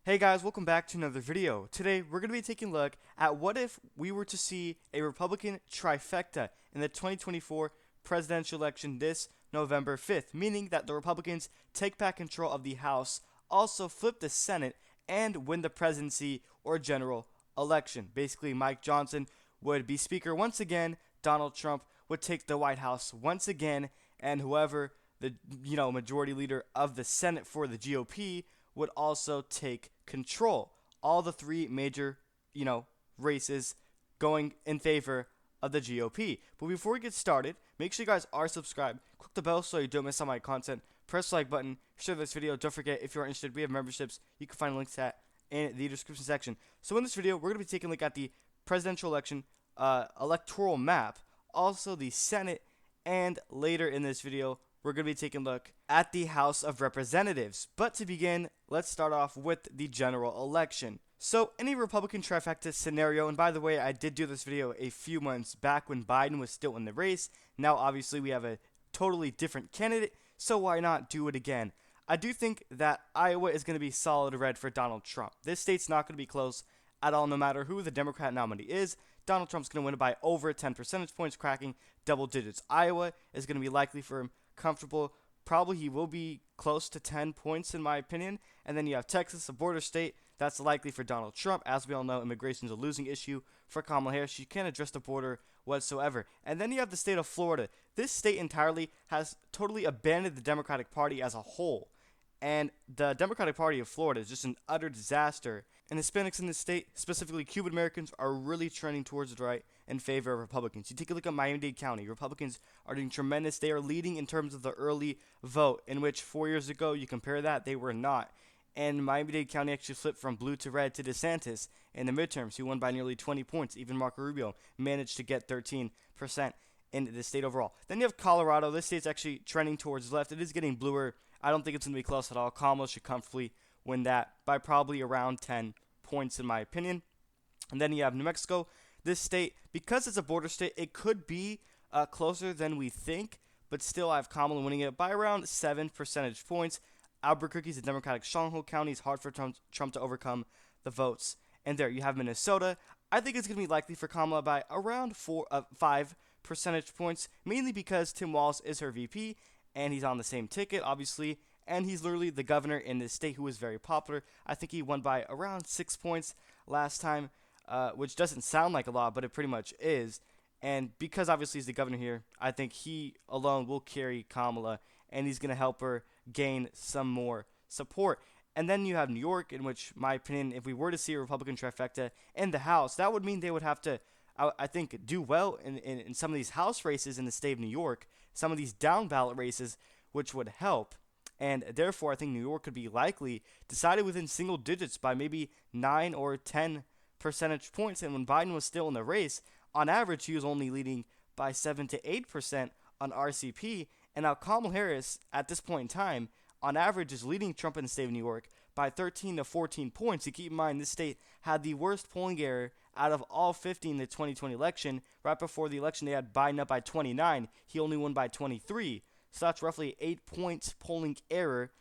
Hey guys, welcome back to another video. Today we're going to be taking a look at what if we were to see a Republican trifecta in the 2024 presidential election this November 5th, meaning that the Republicans take back control of the House, also flip the Senate, and win the presidency or general election. Basically, Mike Johnson would be Speaker once again, Donald Trump would take the White House once again, and whoever the majority leader of the Senate for the GOP would also take control. All the three major, races going in favor of the GOP. But before we get started, make sure you guys are subscribed. Click the bell so you don't miss out my content. Press the like button. Share this video. Don't forget, if you're interested, we have memberships. You can find links to that in the description section. So in this video, we're going to be taking a look at the presidential election electoral map, also the Senate, and later in this video, we're going to be taking a look at the House of Representatives. But to begin, let's start off with the general election. So, any Republican trifecta scenario, and by the way, I did do this video a few months back when Biden was still in the race. Now, obviously, we have a totally different candidate, so why not do it again? I do think that Iowa is going to be solid red for Donald Trump. This state's not going to be close at all, no matter who the Democrat nominee is. Donald Trump's going to win it by over 10 percentage points, cracking double digits. Iowa is going to be likely for him comfortable. Probably he will be close to 10 points in my opinion. And then you have Texas, a border state. That's likely for Donald Trump. As we all know, immigration is a losing issue for Kamala Harris. She can't address the border whatsoever. And then you have the state of Florida. This state entirely has totally abandoned the Democratic Party as a whole. And the Democratic Party of Florida is just an utter disaster. And Hispanics in this state, specifically Cuban Americans, are really trending towards the right in favor of Republicans. You take a look at Miami-Dade County. Republicans are doing tremendous. They are leading in terms of the early vote, in which 4 years ago, you compare that, they were not. And Miami-Dade County actually flipped from blue to red to DeSantis in the midterms. He won by nearly 20 points. Even Marco Rubio managed to get 13% in the state overall. Then you have Colorado. This state's actually trending towards the left. It is getting bluer. I don't think it's going to be close at all. Kamala should comfortably win that by probably around 10 points in my opinion. And then you have New Mexico. This state, because it's a border state, it could be closer than we think, but still I have Kamala winning it by around 7 percentage points. Albuquerque is a Democratic stronghold county. It's hard for Trump to overcome the votes. And there you have Minnesota. I think it's going to be likely for Kamala by around 5 percentage points, mainly because Tim Walz is her VP, and he's on the same ticket, obviously, and he's literally the governor in this state who is very popular. I think he won by around 6 points last time, which doesn't sound like a lot, but it pretty much is. And because obviously he's the governor here, I think he alone will carry Kamala, and he's going to help her gain some more support. And then you have New York, in which, my opinion, if we were to see a Republican trifecta in the House, that would mean they would have to, I think, do well in some of these House races in the state of New York, some of these down ballot races, which would help. And therefore, I think New York could be likely decided within single digits by maybe 9 or 10 percentage points. And when Biden was still in the race, on average, he was only leading by 7 to 8% on RCP. And now Kamala Harris, at this point in time, on average, is leading Trump in the state of New York by 13 to 14 points. You keep in mind, this state had the worst polling error out of all 50 in the 2020 election. Right before the election, they had Biden up by 29. He only won by 23. So that's roughly 8 points polling error.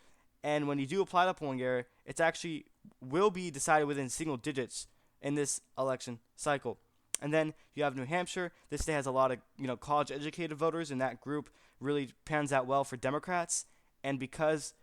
And when you do apply the polling error, it's actually will be decided within single digits in this election cycle. And then you have New Hampshire. This state has a lot of college-educated voters, and that group really pans out well for Democrats. And because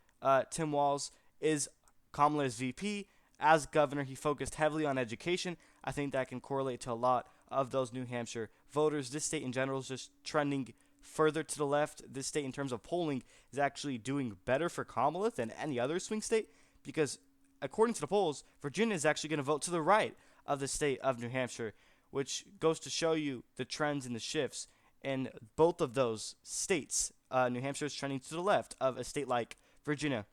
Tim Walz is Kamala's VP, as governor, he focused heavily on education. I think that can correlate to a lot of those New Hampshire voters. This state in general is just trending further to the left. This state, in terms of polling, is actually doing better for Kamala than any other swing state because, according to the polls, Virginia is actually going to vote to the right of the state of New Hampshire, which goes to show you the trends and the shifts in both of those states. New Hampshire is trending to the left of a state like Virginia.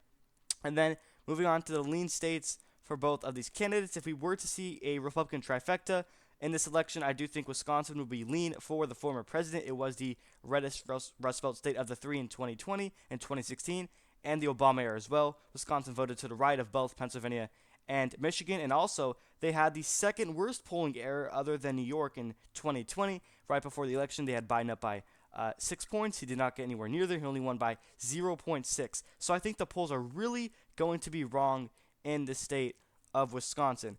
And then moving on to the lean states for both of these candidates, if we were to see a Republican trifecta in this election, I do think Wisconsin would be lean for the former president. It was the reddest Rust Belt state of the three in 2020 and 2016, and the Obama era as well. Wisconsin voted to the right of both Pennsylvania and Michigan, and also they had the second worst polling error other than New York in 2020. Right before the election, they had Biden up by 6 points. He did not get anywhere near there. He only won by 0.6. So I think the polls are really going to be wrong in the state of Wisconsin.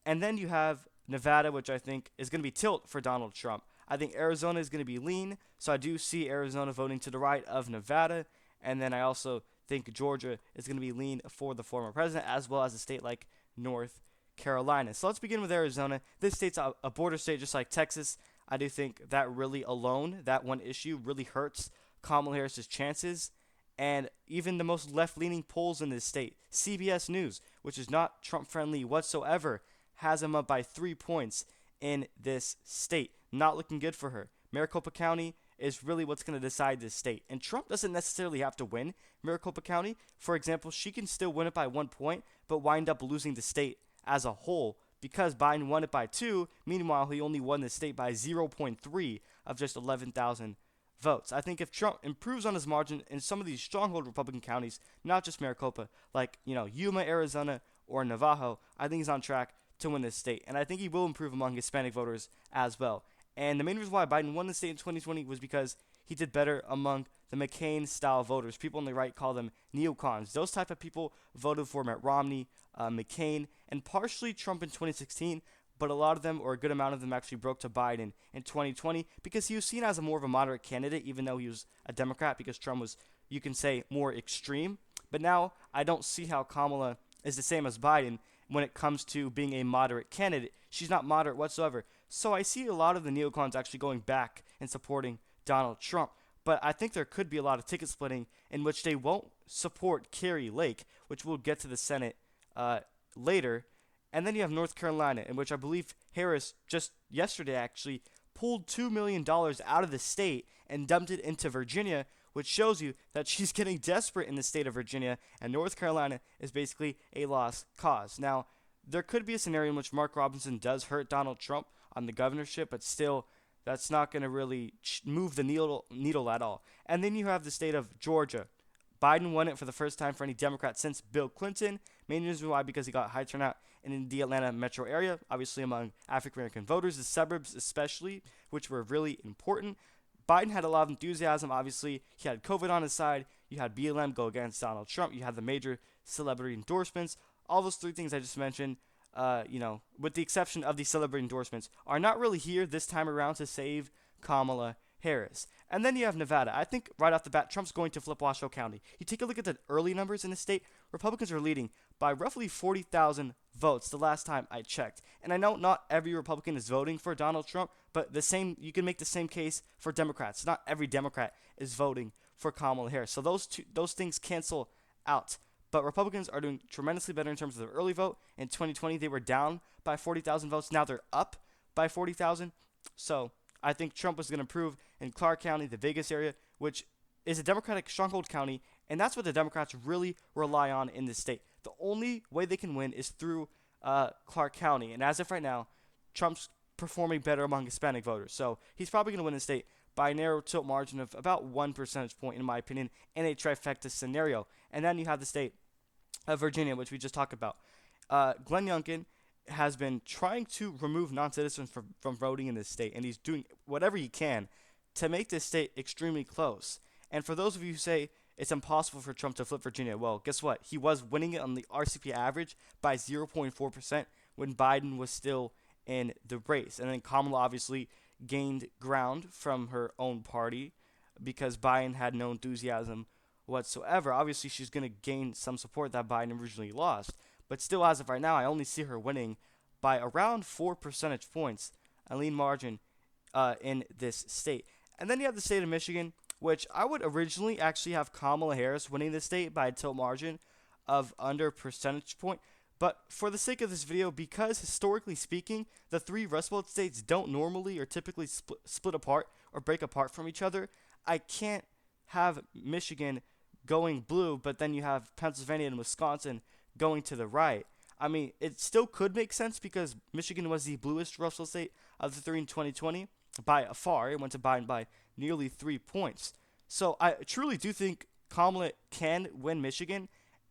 And then you have Nevada, which I think is going to be tilt for Donald Trump. I think Arizona is going to be lean, so I do see Arizona voting to the right of Nevada. And then I also think Georgia is going to be lean for the former president, as well as a state like North Carolina. So let's begin with Arizona. This state's a border state just like Texas. I do think that really alone, that one issue, really hurts Kamala Harris's chances. And even the most left-leaning polls in this state, CBS News, which is not Trump-friendly whatsoever, has him up by 3 points in this state. Not looking good for her. Maricopa County is really what's going to decide this state. And Trump doesn't necessarily have to win Maricopa County. For example, she can still win it by 1 point, but wind up losing the state as a whole because Biden won it by 2. Meanwhile, he only won the state by 0.3 of just 11,000 votes. I think if Trump improves on his margin in some of these stronghold Republican counties, not just Maricopa, like, Yuma, Arizona, or Navajo, I think he's on track to win this state. And I think he will improve among Hispanic voters as well. And the main reason why Biden won the state in 2020 was because he did better among the McCain-style voters. People on the right call them neocons. Those type of people voted for Mitt Romney, McCain, and partially Trump in 2016, but a lot of them, or a good amount of them, actually broke to Biden in 2020 because he was seen as a more of a moderate candidate, even though he was a Democrat, because Trump was, you can say, more extreme. But now I don't see how Kamala is the same as Biden when it comes to being a moderate candidate. She's not moderate whatsoever. So I see a lot of the neocons actually going back and supporting Donald Trump. But I think there could be a lot of ticket splitting in which they won't support Kari Lake, which we'll get to the Senate later. And then you have North Carolina, in which I believe Harris just yesterday actually pulled $2 million out of the state and dumped it into Virginia, which shows you that she's getting desperate in the state of Virginia, and North Carolina is basically a lost cause. Now, there could be a scenario in which Mark Robinson does hurt Donald Trump on the governorship, but still, that's not going to really move the needle at all. And then you have the state of Georgia. Biden won it for the first time for any Democrat since Bill Clinton. Main reason why, because he got high turnout in the Atlanta metro area, obviously among African-American voters, the suburbs especially, which were really important. Biden had a lot of enthusiasm, obviously. He had COVID on his side. You had BLM go against Donald Trump. You had the major celebrity endorsements. All those three things I just mentioned, with the exception of the celebrity endorsements, are not really here this time around to save Kamala Harris. And then you have Nevada. I think right off the bat, Trump's going to flip Washoe County. You take a look at the early numbers in the state, Republicans are leading by roughly 40,000 votes the last time I checked. And I know not every Republican is voting for Donald Trump, but you can make the same case for Democrats. Not every Democrat is voting for Kamala Harris. So those things cancel out. But Republicans are doing tremendously better in terms of their early vote. In 2020, they were down by 40,000 votes. Now they're up by 40,000. So I think Trump was going to improve in Clark County, the Vegas area, which is a Democratic stronghold county, and that's what the Democrats really rely on in this state. The only way they can win is through Clark County, and as of right now, Trump's performing better among Hispanic voters, so he's probably going to win the state by a narrow tilt margin of about 1 percentage point, in my opinion, in a trifecta scenario. And then you have the state of Virginia, which we just talked about. Glenn Youngkin has been trying to remove non-citizens from voting in this state, and he's doing whatever he can to make this state extremely close. And for those of you who say it's impossible for Trump to flip Virginia, well, guess what? He was winning it on the RCP average by 0.4% when Biden was still in the race. And then Kamala obviously gained ground from her own party because Biden had no enthusiasm whatsoever. Obviously, she's going to gain some support that Biden originally lost. But still, as of right now, I only see her winning by around 4 percentage points, a lean margin in this state. And then you have the state of Michigan, which I would originally actually have Kamala Harris winning the state by a tilt margin of under a percentage point. But for the sake of this video, because historically speaking, the three Rust Belt states don't normally or typically split apart or break apart from each other, I can't have Michigan going blue, but then you have Pennsylvania and Wisconsin going to the right. I mean, it still could make sense because Michigan was the bluest Rust Belt state of the three in 2020 by far. It went to Biden by nearly 3 points. So I truly do think Kamala can win Michigan,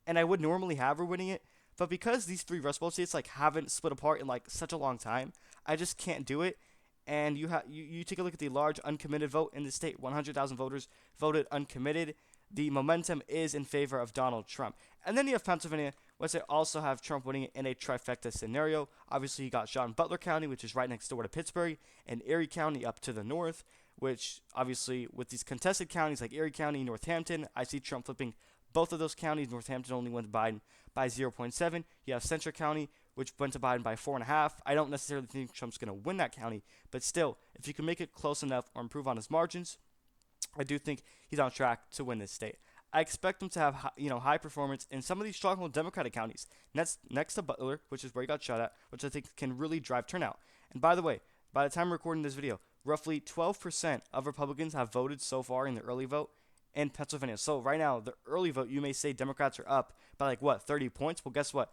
and I would normally have her winning it. But because these three Rust Belt states haven't split apart in such a long time, I just can't do it. And you take a look at the large uncommitted vote in the state. 100,000 voters voted uncommitted. The momentum is in favor of Donald Trump. And then you have Pennsylvania, which I also have Trump winning it in a trifecta scenario. Obviously, you got John Butler County, which is right next door to Pittsburgh, and Erie County up to the north, which obviously with these contested counties like Erie County, Northampton, I see Trump flipping both of those counties. Northampton only went to Biden by 0.7. You have Central County, which went to Biden by 4.5. I don't necessarily think Trump's going to win that county, but still, if you can make it close enough or improve on his margins, I do think he's on track to win this state. I expect him to have high performance in some of these stronghold Democratic counties. Next to Butler, which is where he got shot at, which I think can really drive turnout. And by the way, by the time I'm recording this video, roughly 12% of Republicans have voted so far in the early vote in Pennsylvania. So right now, the early vote, you may say Democrats are up by 30 points. Well, guess what?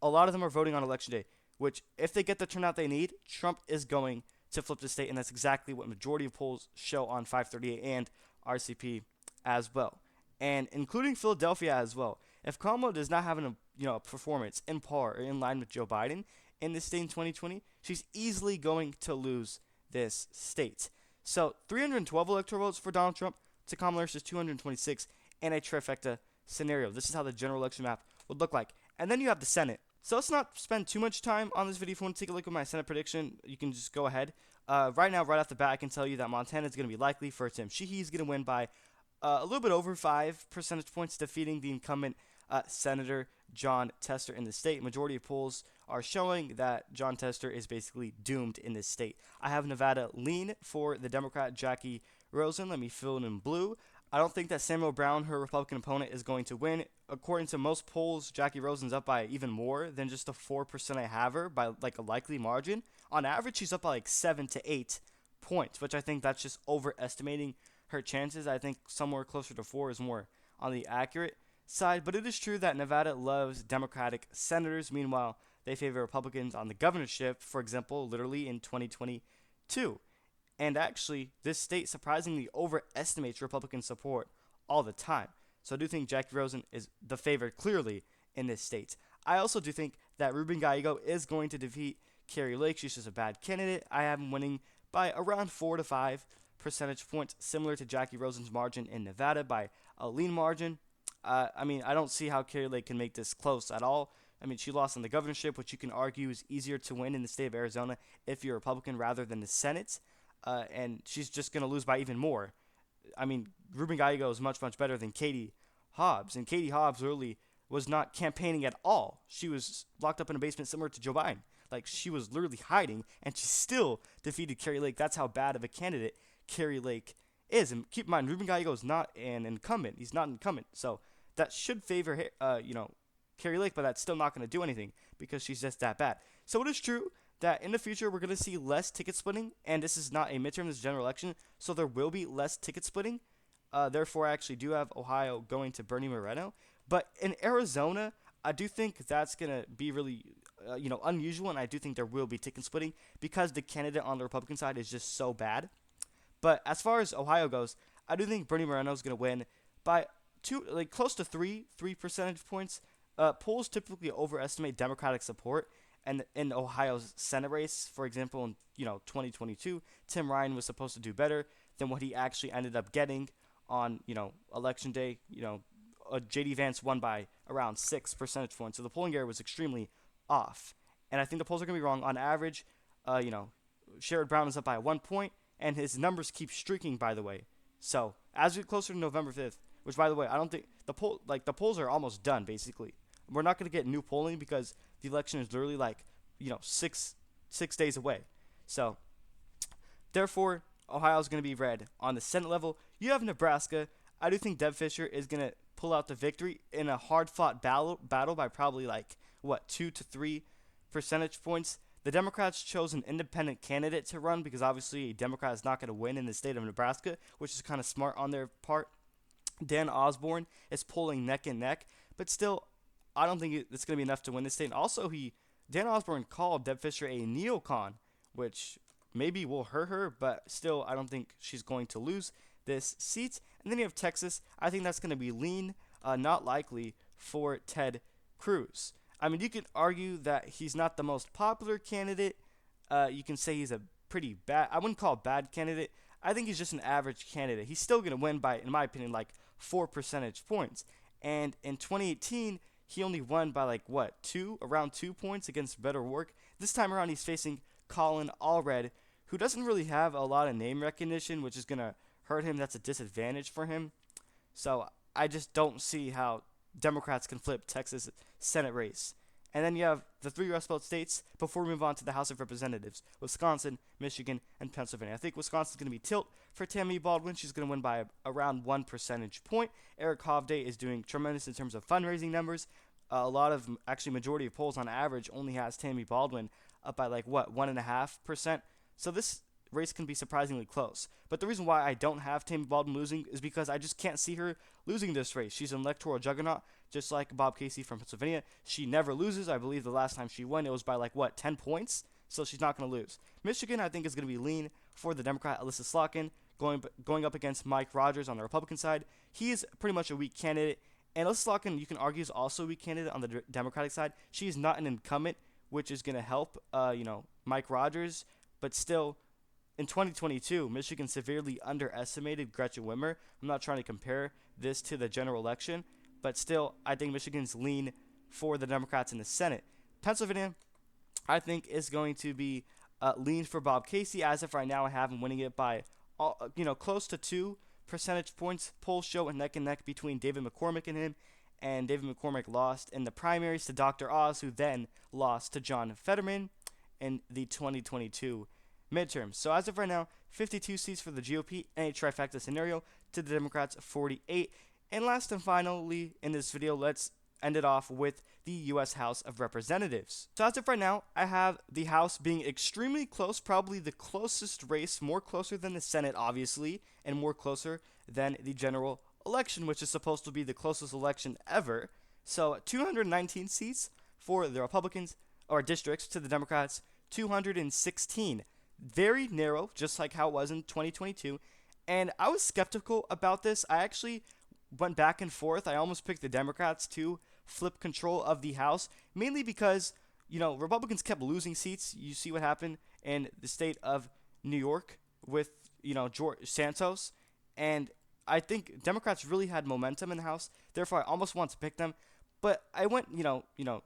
A lot of them are voting on election day, which if they get the turnout they need, Trump is going to flip the state, and that's exactly what majority of polls show on 538 and RCP as well, and including Philadelphia as well. If Kamala does not have a performance in par or in line with Joe Biden in this state in 2020, she's easily going to lose this state. So 312 electoral votes for Donald Trump to Kamala Harris is 226 in a trifecta scenario. This is how the general election map would look like. And then you have the Senate. So let's not spend too much time on this video. If you want to take a look at my Senate prediction, you can just go ahead. Right now, right off the bat, I can tell you that Montana is going to be likely for Tim Sheehy. He's going to win by a little bit over 5 percentage points, defeating the incumbent Senator Jon Tester in the state. Majority of polls are showing that Jon Tester is basically doomed in this state. I have Nevada lean for the Democrat Jackie Rosen. Let me fill it in blue. I don't think that Samuel Brown, her Republican opponent, is going to win. According to most polls, Jackie Rosen's up by even more than just the 4% I have her by a likely margin. On average, she's up by 7 to 8 points, which I think that's just overestimating her chances. I think somewhere closer to 4 is more on the accurate side. But it is true that Nevada loves Democratic senators. Meanwhile, they favor Republicans on the governorship, for example, literally in 2022. And actually, this state surprisingly overestimates Republican support all the time. So I do think Jackie Rosen is the favorite clearly in this state. I also do think that Ruben Gallego is going to defeat Kari Lake. She's just a bad candidate. I have him winning by around 4 to 5 percentage points, similar to Jackie Rosen's margin in Nevada by a lean margin. I don't see how Kari Lake can make this close at all. She lost in the governorship, which you can argue is easier to win in the state of Arizona if you're a Republican rather than the Senate. And she's just going to lose by even more. Ruben Gallego is much, much better than Katie Hobbs. And Katie Hobbs really was not campaigning at all. She was locked up in a basement similar to Joe Biden. She was literally hiding, and she still defeated Kari Lake. That's how bad of a candidate Kari Lake is. And keep in mind, Ruben Gallego is not an incumbent. He's not an incumbent. So that should favor, Kari Lake, but that's still not going to do anything because she's just that bad. So it is true that in the future we're going to see less ticket splitting, and this is not a midterm, this is a general election, so there will be less ticket splitting. Therefore, I actually do have Ohio going to Bernie Moreno. But in Arizona, I do think that's going to be really, unusual, and I do think there will be ticket splitting because the candidate on the Republican side is just so bad. But as far as Ohio goes, I do think Bernie Moreno is going to win by close to 3 percentage points. Polls typically overestimate Democratic support. And in Ohio's Senate race, for example, in 2022, Tim Ryan was supposed to do better than what he actually ended up getting on election day. J.D. Vance won by around 6 percentage points, so the polling error was extremely off. And I think the polls are gonna be wrong. On average, Sherrod Brown is up by 1 point, and his numbers keep streaking. By the way, so as we get closer to November 5th, which by the way, I don't think the polls are almost done. Basically, we're not gonna get new polling because the election is literally 6 days away. So, therefore, Ohio is going to be red. On the Senate level, you have Nebraska. I do think Deb Fischer is going to pull out the victory in a hard-fought battle by probably 2 to 3 percentage points. The Democrats chose an independent candidate to run because obviously a Democrat is not going to win in the state of Nebraska, which is kind of smart on their part. Dan Osborne is polling neck and neck, but still, I don't think it's going to be enough to win this state. And also, Dan Osborne called Deb Fischer a neocon, which maybe will hurt her, but still, I don't think she's going to lose this seat. And then you have Texas. I think that's going to be lean, not likely for Ted Cruz. You could argue that he's not the most popular candidate. You can say he's a pretty bad, I wouldn't call a bad candidate. I think he's just an average candidate. He's still going to win by, in my opinion, 4 percentage points. And in 2018, he only won by like what, around 2 points against Beto O'Rourke. This time around, he's facing Colin Allred, who doesn't really have a lot of name recognition, which is gonna hurt him. That's a disadvantage for him. So I just don't see how Democrats can flip Texas Senate race. And then you have the three Rust Belt states before we move on to the House of Representatives: Wisconsin, Michigan, and Pennsylvania. I think Wisconsin's going to be tilt for Tammy Baldwin. She's going to win by around 1 percentage point. Eric Hovde is doing tremendous in terms of fundraising numbers. A lot of, actually, majority of polls on average only has Tammy Baldwin up by like, what, 1.5%. So this race can be surprisingly close. But the reason why I don't have Tammy Baldwin losing is because I just can't see her losing this race. She's an electoral juggernaut, just like Bob Casey from Pennsylvania. She never loses. I believe the last time she won, it was by like, what, 10 points? So she's not going to lose. Michigan, I think, is going to be lean for the Democrat Alyssa Slotkin, going up against Mike Rogers on the Republican side. He is pretty much a weak candidate. And Alyssa Slotkin, you can argue, is also a weak candidate on the Democratic side. She is not an incumbent, which is going to help, Mike Rogers. But still, in 2022, Michigan severely underestimated Gretchen Whitmer. I'm not trying to compare this to the general election, but still, I think Michigan's lean for the Democrats in the Senate. Pennsylvania, I think, is going to be lean for Bob Casey. As of right now, I have him winning it by, close to 2 percentage points. Polls show a neck and neck between David McCormick and him, and David McCormick lost in the primaries to Dr. Oz, who then lost to John Fetterman in the 2022 midterms. So as of right now, 52 seats for the GOP and a trifecta scenario to the Democrats 48. And last and finally in this video, let's end it off with the U.S. House of Representatives. So as of right now, I have the House being extremely close, probably the closest race, more closer than the Senate, obviously, and more closer than the general election, which is supposed to be the closest election ever. So 219 seats for the Republicans, or districts, to the Democrats, 216. Very narrow, just like how it was in 2022. And I was skeptical about this. I actually went back and forth. I almost picked the Democrats to flip control of the House, mainly because, Republicans kept losing seats. You see what happened in the state of New York with, George Santos. And I think Democrats really had momentum in the House. Therefore, I almost want to pick them. But I went,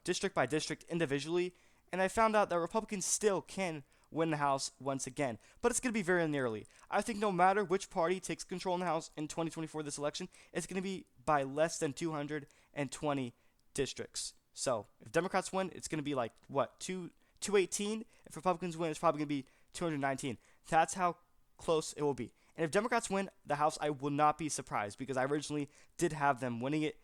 district by district individually, and I found out that Republicans still can win the House once again. But it's going to be very nearly. I think no matter which party takes control in the House in 2024, this election, it's going to be by less than 220 districts. So if Democrats win, it's going to be like, 218? If Republicans win, it's probably going to be 219. That's how close it will be. And if Democrats win the House, I will not be surprised, because I originally did have them winning it.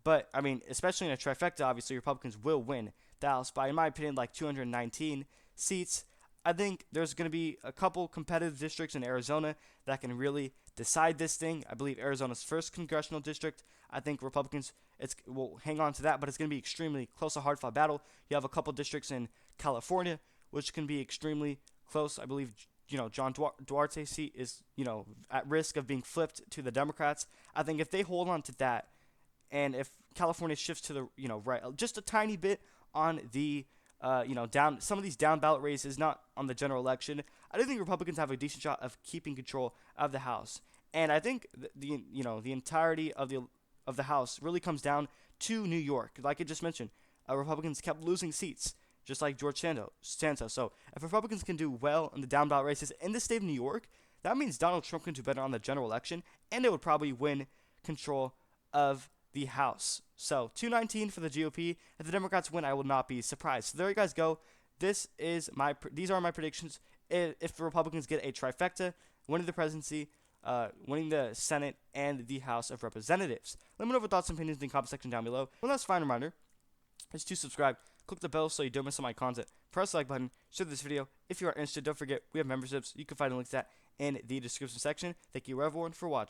But, especially in a trifecta, obviously, Republicans will win the House by, in my opinion, like 219 seats. I think there's going to be a couple competitive districts in Arizona that can really decide this thing. I believe Arizona's first congressional district. I think Republicans will hang on to that, but it's going to be extremely close, a hard-fought battle. You have a couple districts in California, which can be extremely close. I believe, John Duarte's seat is, at risk of being flipped to the Democrats. I think if they hold on to that, and if California shifts to the, right, just a tiny bit on the down some of these down ballot races, not on the general election, I do think Republicans have a decent shot of keeping control of the House. And I think the entirety of the House really comes down to New York. Like I just mentioned, Republicans kept losing seats, just like George Santos. So if Republicans can do well in the down ballot races in the state of New York, that means Donald Trump can do better on the general election, and it would probably win control of the House. So 219 for the GOP. If the Democrats win, I will not be surprised. So there you guys go. These are my predictions. If the Republicans get a trifecta, winning the presidency, winning the Senate, and the House of Representatives. Let me know your thoughts and opinions in the comment section down below. One last final reminder is to subscribe. Click the bell so you don't miss on my content. Press the like button. Share this video. If you are interested, don't forget we have memberships. You can find the links to that in the description section. Thank you everyone for watching.